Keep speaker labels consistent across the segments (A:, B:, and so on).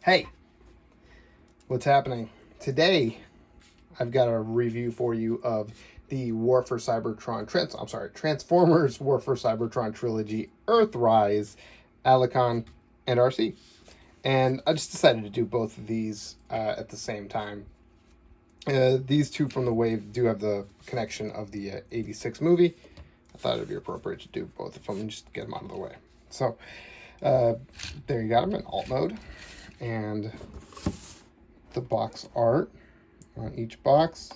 A: Hey, what's happening? Today, I've got a review for you of the War for Cybertron, Transformers War for Cybertron trilogy, Earthrise, Allicon, and Arcee. And I just decided to do both of these at the same time. These two from the wave do have the connection of the 86 movie. I thought it would be appropriate to do both of them and just get them out of the way. So, there you got them in alt mode. And the box art on each box,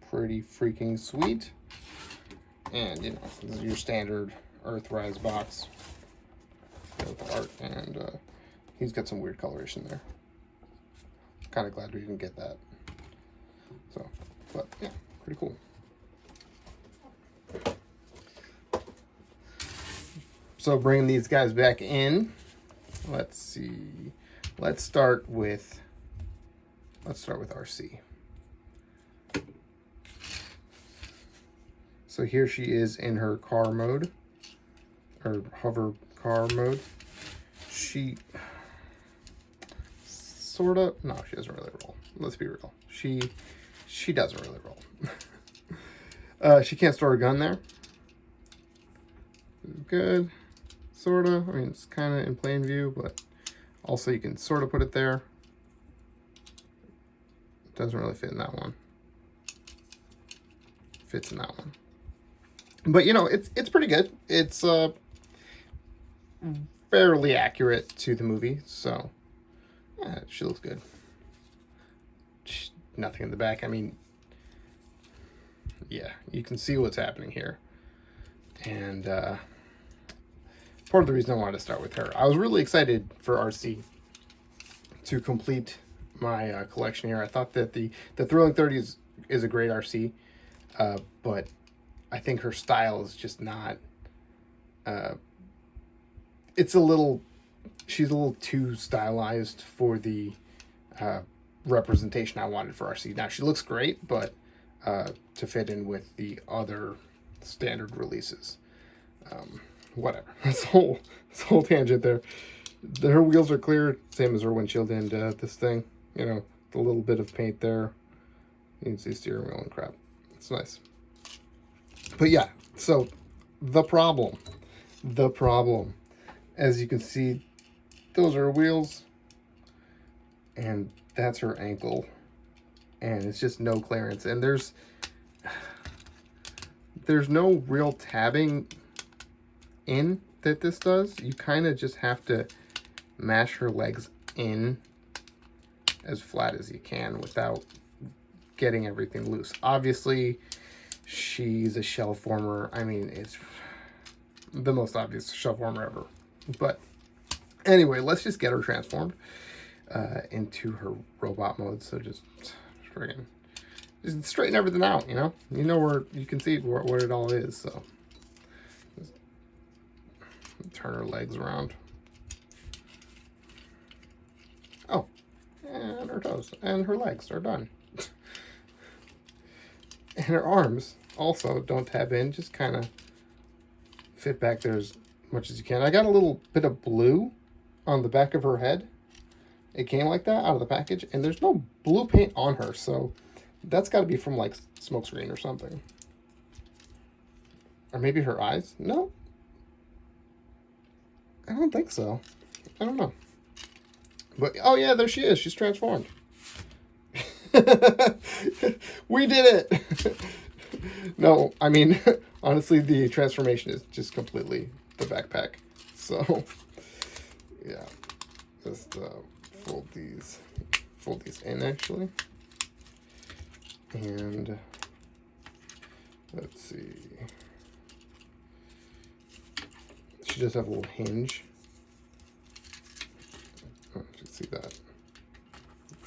A: pretty freaking sweet. And you know, this is your standard Earthrise box with art, and he's got some weird coloration there. Kind of glad we didn't get that. So, but yeah, pretty cool. So bringing these guys back in, let's see. Let's start with Arcee. So here she is in her car mode, or hover car mode. She sort of, no, she doesn't really roll. Let's be real. She doesn't really roll. She can't store a gun there. Good, sort of. I mean, it's kind of in plain view, but also you can sort of put it there. Doesn't really fit in that one. Fits in that one. But you know, it's pretty good. It's fairly accurate to the movie, so yeah, she looks good. Nothing in the back. I mean, yeah, you can see what's happening here. And part of the reason I wanted to start with her, I was really excited for Arcee to complete my collection here. I thought that the Thrilling 30 is a great Arcee, but I think her style is just not. She's a little too stylized for the representation I wanted for Arcee. Now she looks great, but to fit in with the other standard releases, whatever. This whole tangent there. Her wheels are clear, same as her windshield, and this thing, you know, the little bit of paint there. You can see steering wheel and crap. It's nice. But yeah, so the problem, as you can see, those are her wheels, and that's her ankle, and it's just no clearance, and there's no real tabbing in that this does. You kind of just have to mash her legs in as flat as you can without getting everything loose. Obviously, she's a shell former. I mean, it's the most obvious shell former ever. But anyway, let's just get her transformed into her robot mode. So just friggin' just straighten everything out, you know? You know where you can see where it all is, so just turn her legs around. Oh, and her toes and her legs are done. And her arms also don't tab in, just kind of fit back there as much as you can. I got a little bit of blue on the back of her head. It came like that out of the package, and there's no blue paint on her, so that's got to be from like smokescreen or something. Or maybe her eyes? No, I don't think so. I don't know. But oh yeah, there she is. She's transformed. We did it. No, I mean, honestly, the transformation is just completely the backpack. So yeah, just fold these in actually, and let's see. She does have a little hinge. Oh, you can see that.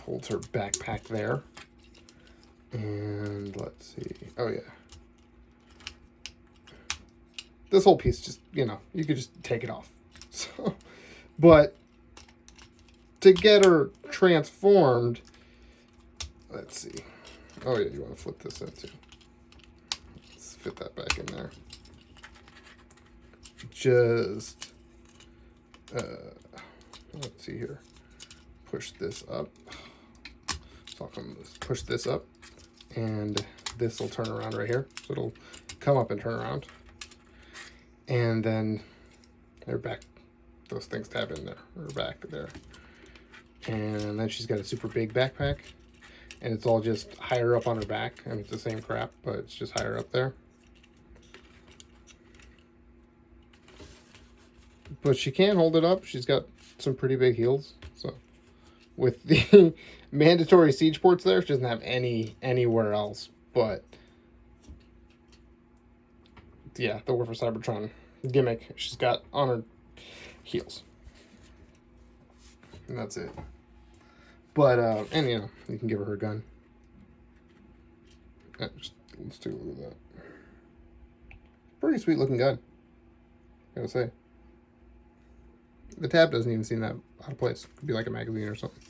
A: Holds her backpack there. And let's see. Oh, yeah. This whole piece just, you know, you could just take it off. So, but to get her transformed, let's see. Oh, yeah, you want to flip this in too. Let's fit that back in there. Just, let's see here. push this up. So I'll push this up, and this will turn around right here. So it'll come up and turn around. And then they're back. Those things tab in there, or back there. And then she's got a super big backpack. And it's all just higher up on her back. I mean, it's the same crap, but it's just higher up there. But she can hold it up. She's got some pretty big heels. So with the mandatory siege ports there, she doesn't have anywhere else. But yeah, the War for Cybertron gimmick she's got on her heels. And that's it. But, and you know, you can give her gun. Let's take a look at that. Pretty sweet looking gun, gotta say. The tab doesn't even seem that out of place. Could be like a magazine or something.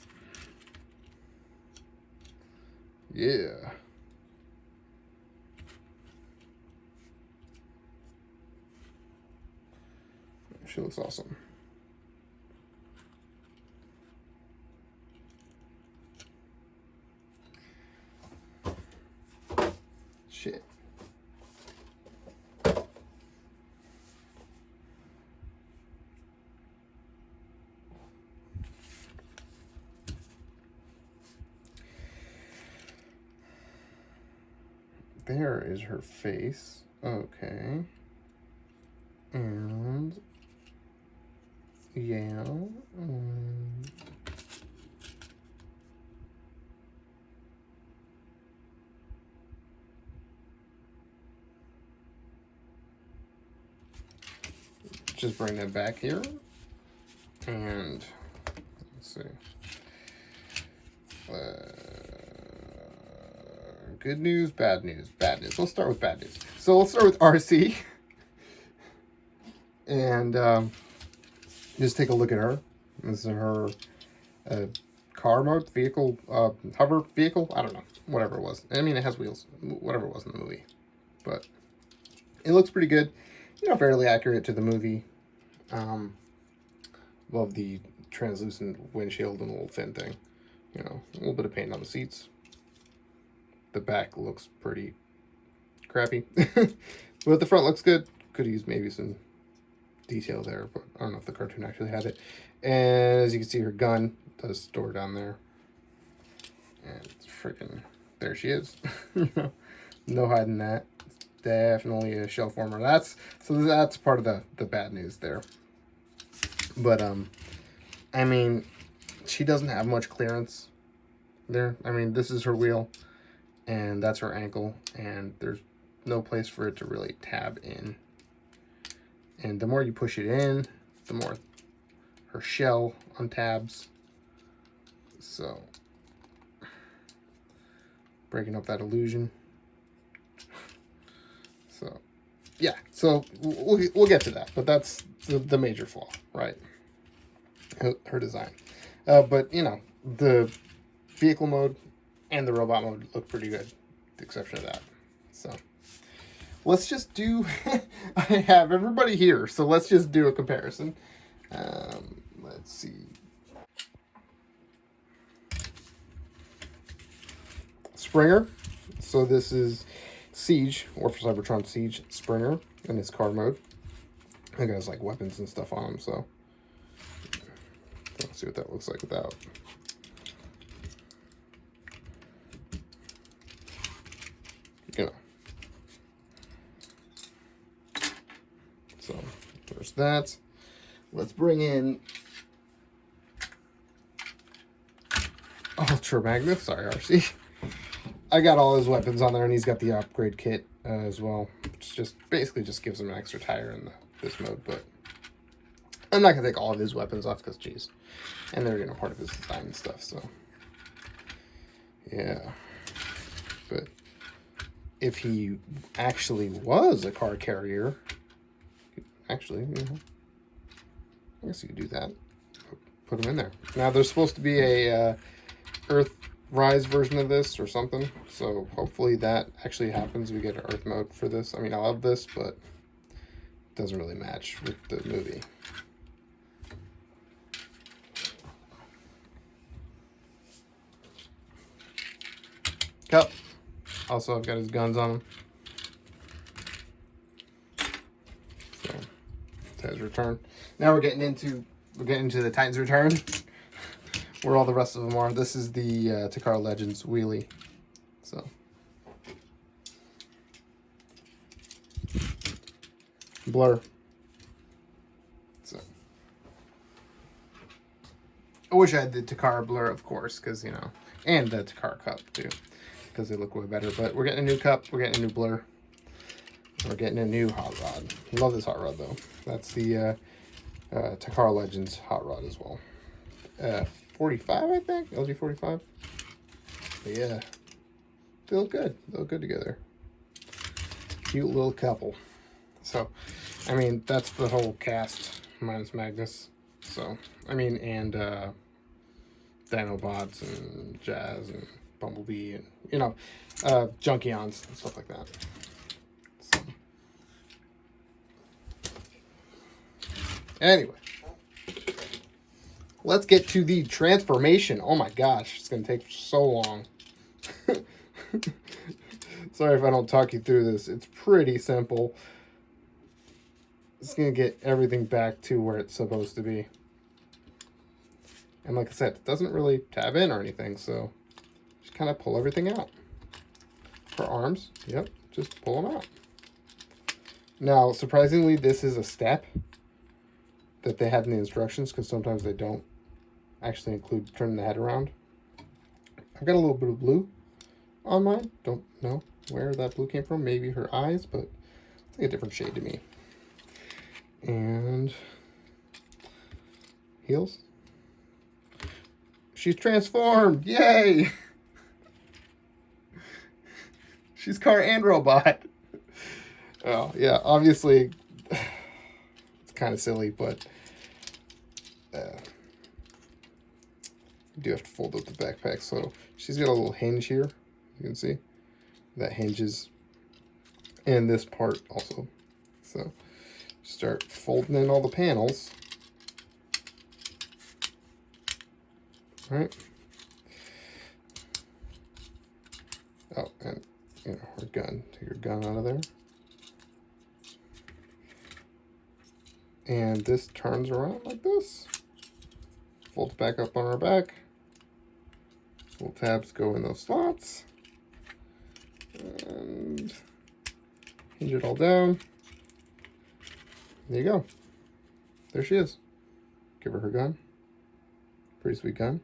A: Yeah. She looks awesome. Shit. There is her face. Okay. And yeah. Just bring that back here. And let's see. Good news, bad news, bad news. Let's start with bad news. So let's start with Arcee. And just take a look at her. This is her car mode, vehicle, hover vehicle. I don't know, whatever it was. I mean, it has wheels, whatever it was in the movie. But it looks pretty good. You know, fairly accurate to the movie. Love the translucent windshield and the little fin thing. You know, a little bit of paint on the seats. The back looks pretty crappy. But the front looks good. Could use maybe some detail there, but I don't know if the cartoon actually had it. And as you can see, her gun does store down there. And it's freaking, there she is. No hiding that. It's definitely a shell former. That's part of the bad news there. But I mean, she doesn't have much clearance there. I mean, this is her wheel, and that's her ankle, and there's no place for it to really tab in. And the more you push it in, the more her shell untabs. So, breaking up that illusion. So, yeah. So we'll get to that, but that's the major flaw, right? Her design. But you know, the vehicle mode and the robot mode look pretty good, with the exception of that. So let's just do. I have everybody here, so let's just do a comparison. Let's see. Springer. So this is Siege, War for Cybertron Siege Springer in his car mode. I think it has like weapons and stuff on him, so let's see what that looks like without. You know. So there's that. Let's bring in Ultra Magnus. Sorry, Arcee. I got all his weapons on there, and he's got the upgrade kit as well. Which just basically just gives him an extra tire in this mode, but I'm not gonna take all of his weapons off because, geez, and they're part of his design and stuff. So yeah, but if he actually was a car carrier, actually, you know, I guess you could do that. Put him in there. Now there's supposed to be a Earthrise version of this or something, so hopefully that actually happens. We get an Earth mode for this. I mean, I love this, but it doesn't really match with the movie. cup. Also, I've got his guns on him. So, Titans Return. Now we're getting into the Titans Return, where all the rest of them are. This is the Takara Legends wheelie. So, Blur. So, I wish I had the Takara Blur, of course, because, you know, and the Takara Cup, too, because they look way better. But we're getting a new cup, we're getting a new Blur, we're getting a new hot rod. I love this hot rod, though. That's the Takara Legends hot rod as well. 45, I think, LG 45. But yeah, they look good. They look good together. Cute little couple. So, I mean, that's the whole cast minus Magnus. So, I mean, and Dinobots and Jazz and Bumblebee and, you know, Junkions and stuff like that. So, anyway, let's get to the transformation. Oh my gosh, it's going to take so long. Sorry if I don't talk you through this. It's pretty simple. It's going to get everything back to where it's supposed to be. And like I said, it doesn't really tab in or anything, so just kind of pull everything out. For arms, yep, just pull them out. Now, surprisingly, this is a step that they have in the instructions, because sometimes they don't actually include turning the head around. I've got a little bit of blue on mine. Don't know where that blue came from. Maybe her eyes, but it's like a different shade to me. And heels. She's transformed! Yay! She's car and robot. Oh, yeah, obviously, it's kind of silly, but you do have to fold up the backpack. So she's got a little hinge here. You can see that hinges. And this part also. So start folding in all the panels. All right. Oh, and you know, her gun. Take her gun out of there. And this turns around like this. Folds back up on our back. Little tabs go in those slots. And hinge it all down. There you go. There she is. Give her gun. Pretty sweet gun.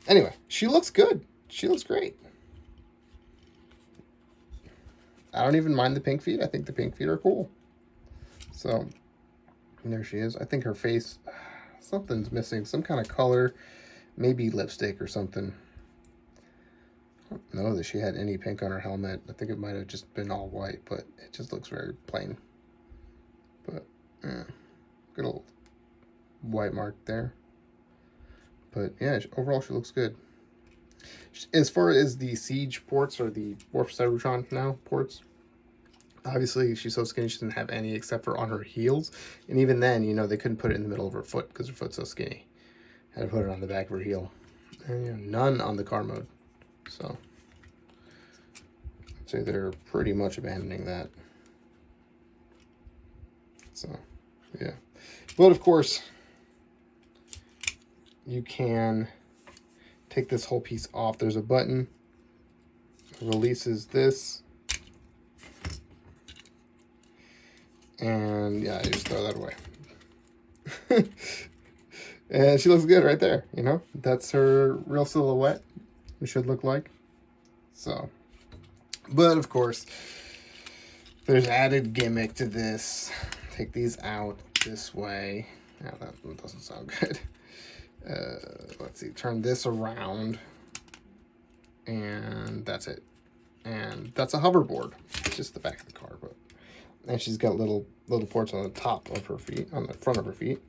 A: Anyway, she looks good. She looks great. I don't even mind the pink feet. I think the pink feet are cool. So, and there she is. I think her face, something's missing. Some kind of color. Maybe lipstick or something. I don't know that she had any pink on her helmet. I think it might have just been all white, but it just looks very plain. But, good little white mark there. But, yeah, overall she looks good. As far as the Siege ports, or the War for Cybertron now ports, obviously she's so skinny she doesn't have any except for on her heels. And even then, you know, they couldn't put it in the middle of her foot because her foot's so skinny. Had to put it on the back of her heel. And, you know, none on the car mode. So, I'd say they're pretty much abandoning that. So, yeah. But, of course, you can take this whole piece off. There's a button. It releases this. And, yeah, you just throw that away. And she looks good right there, you know? That's her real silhouette. It should look like. So, but of course, there's added gimmick to this. Take these out this way. Now that doesn't sound good. Let's see, turn this around. And that's it. And that's a hoverboard. It's just the back of the car, but. And she's got little ports on the top of her feet, on the front of her feet.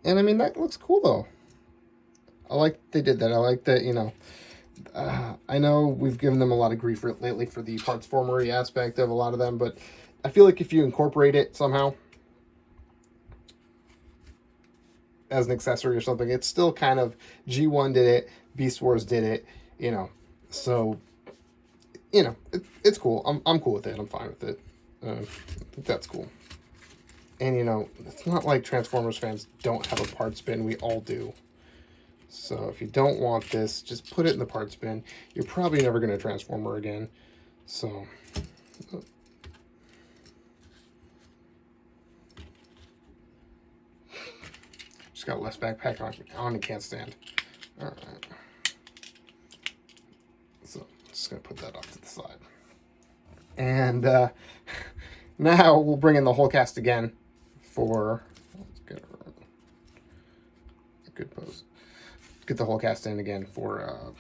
A: And I mean, that looks cool though. I like they did that. I like that, you know, I know we've given them a lot of grief lately for the parts formery aspect of a lot of them, but I feel like if you incorporate it somehow as an accessory or something, it's still kind of G1 did it, Beast Wars did it, you know. So, you know, it's cool. I'm cool with it. I'm fine with it. I think that's cool. And, you know, it's not like Transformers fans don't have a parts bin. We all do. So if you don't want this, just put it in the parts bin. You're probably never going to Transformer again. So, just got less backpack on and can't stand. All right. So just going to put that off to the side. And now we'll bring in the whole cast again for, let's get a good pose. Get the whole cast in again for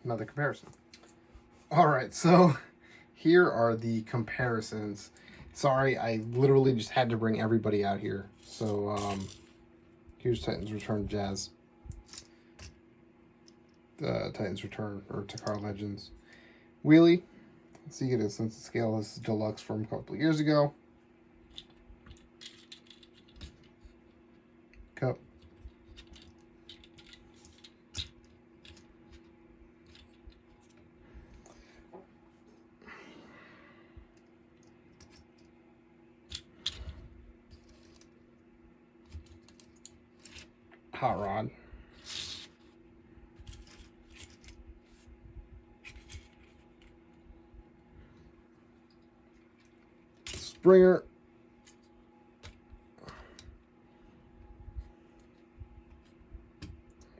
A: another comparison. All right, so here are the comparisons. Sorry, I literally just had to bring everybody out here. So here's Titans Return Jazz. Titans Return, or Takara Legends. Wheelie. So you get a sense of scale. This is deluxe from a couple of years ago. Cup. Hot Rod. Springer.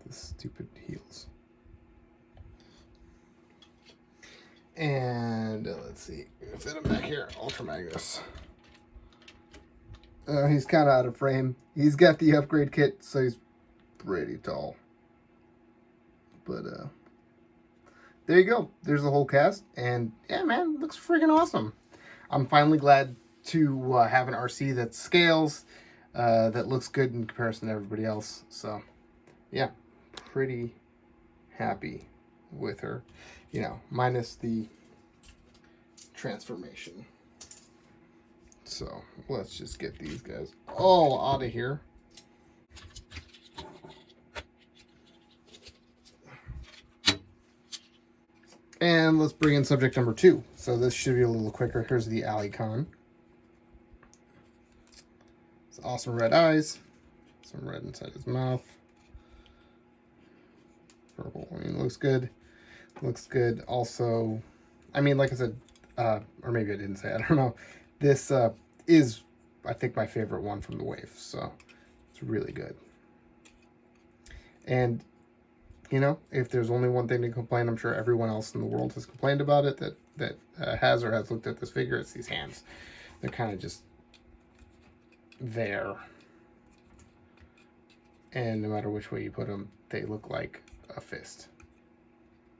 A: The stupid heels. And let's see, fit him back here. Ultra Magnus. He's kind of out of frame. He's got the upgrade kit, so he's pretty tall. But there you go. There's the whole cast, and yeah, man, looks freaking awesome. I'm finally glad to have an RC that scales, that looks good in comparison to everybody else. So yeah, pretty happy with her, you know, minus the transformation. So let's just get these guys all out of here. And let's bring in subject number 2. So this should be a little quicker. Here's the Allicon. It's awesome red eyes. Some red inside his mouth. Purple. I mean, looks good. Looks good. Also, I mean, like I said, or maybe I didn't say, I don't know. This is, I think, my favorite one from the wave. So it's really good. And, you know, if there's only one thing to complain, I'm sure everyone else in the world has complained about it that has or has looked at this figure. It's these hands. They're kind of just there. And no matter which way you put them, they look like a fist.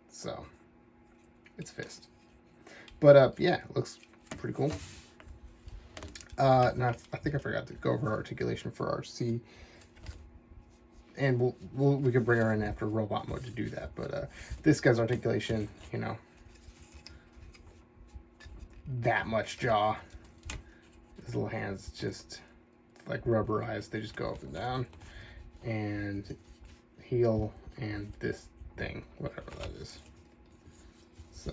A: So, it's fist. But, yeah, it looks pretty cool. Now, I think I forgot to go over articulation for RC. And we could bring her in after robot mode to do that. But this guy's articulation, you know, that much jaw. His little hands just like rubberized. They just go up and down. And heel and this thing, whatever that is. So,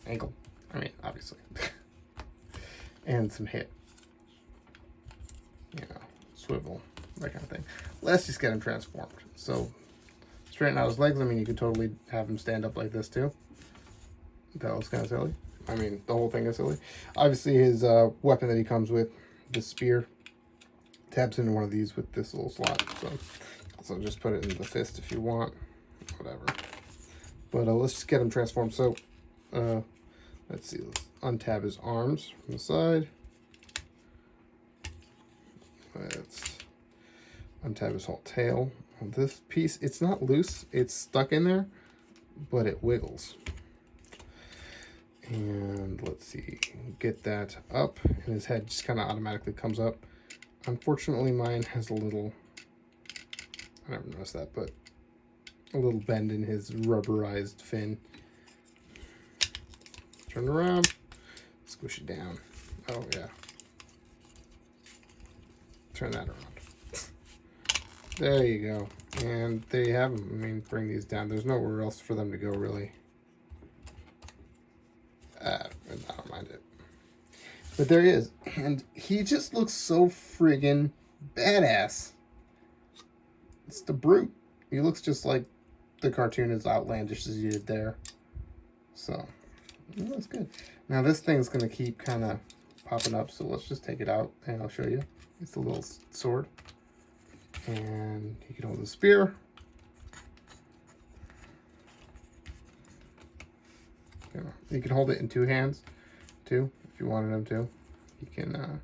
A: ankle. I mean, obviously. And some hip. You know, swivel. That kind of thing. Let's just get him transformed. So, straighten out his legs. I mean, you could totally have him stand up like this too. That looks kind of silly. I mean, the whole thing is silly. Obviously, his weapon that he comes with, the spear, tabs into one of these with this little slot. So just put it in the fist if you want. Whatever. But let's just get him transformed. So, let's see. Let's untab his arms from the side. Let's untab his whole tail. This piece, it's not loose, it's stuck in there, but it wiggles. And let's see, get that up, and his head just kind of automatically comes up. Unfortunately, mine has a little, I never noticed that, but a little bend in his rubberized fin. Turn around, squish it down. Oh yeah. Turn that around. There you go. And there you have them. I mean, bring these down. There's nowhere else for them to go, really. I don't mind it. But there he is. And he just looks so friggin' badass. It's the Brute. He looks just like the cartoon, as outlandish as you did there. So, that's good. Now, this thing's going to keep kind of popping up, so let's just take it out, and I'll show you. It's a little sword. And he can hold the spear. You can hold it in two hands, too, if you wanted him to. You can,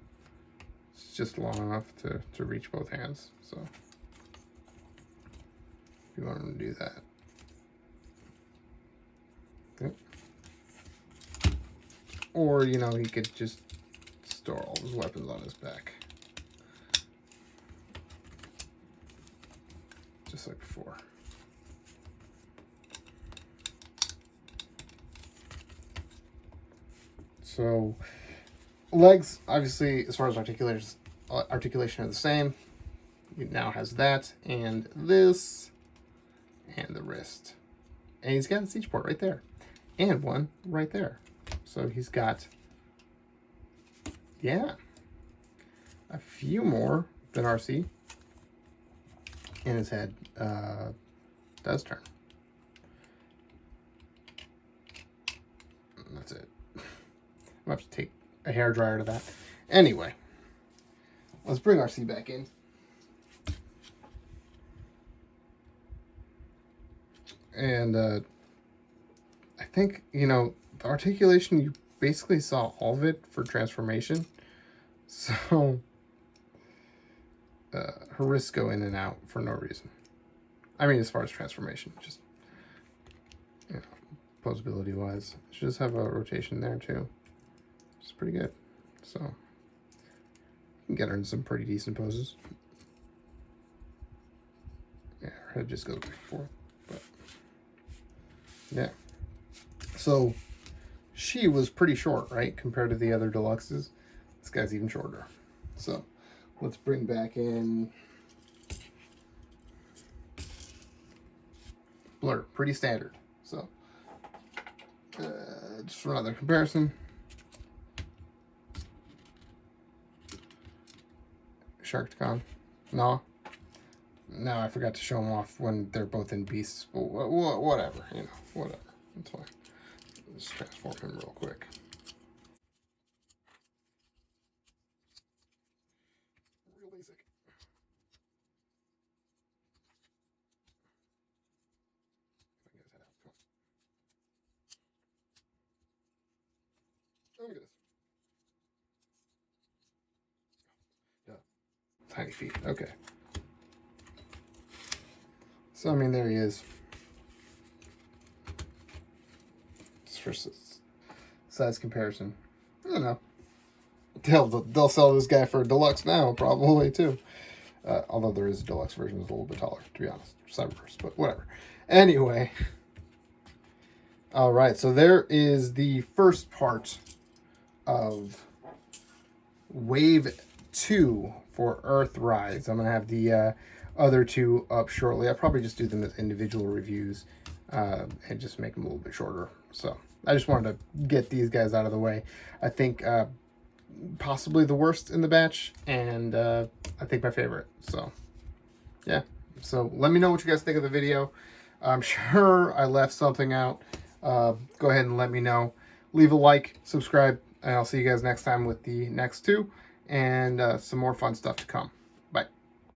A: it's just long enough to reach both hands, so if you want him to do that. Yep. Or, you know, he could just store all his weapons on his back. Just like before. So, legs, obviously, as far as articulation are the same. It now has that, and this, and the wrist. And he's got a siege port right there. And one right there. So he's got, yeah, a few more than Arcee. And his head does turn. And that's it. I'll have to take a hairdryer to that. Anyway, let's bring Arcee back in. And I think, you know, the articulation, you basically saw all of it for transformation. So her wrists go in and out for no reason. I mean, as far as transformation, just, you know, posability wise. She does have a rotation there too. It's pretty good. So you can get her in some pretty decent poses. Yeah, her head just goes back and forth. But yeah. So she was pretty short, right? Compared to the other deluxes. This guy's even shorter. So let's bring back in Blur. Pretty standard. So just for another comparison. Sharkticon. No, I forgot to show them off when they're both in beasts. But whatever, you know, whatever. That's fine. Let's transform him real quick. Real basic. Look at this. Tiny feet. Okay. So, I mean, there he is. Just for size comparison. I don't know. They'll sell this guy for a deluxe now, probably, too. Although there is a deluxe version that's a little bit taller, to be honest. Cyberverse, but whatever. Anyway. Alright, so there is the first part of Wave 2 for Earthrise. I'm going to have the other two up shortly. I'll probably just do them as individual reviews and just make them a little bit shorter. So I just wanted to get these guys out of the way. I think possibly the worst in the batch, and I think my favorite. So yeah. So let me know what you guys think of the video. I'm sure I left something out. Go ahead and let me know. Leave a like, subscribe, and I'll see you guys next time with the next two and some more fun stuff to come.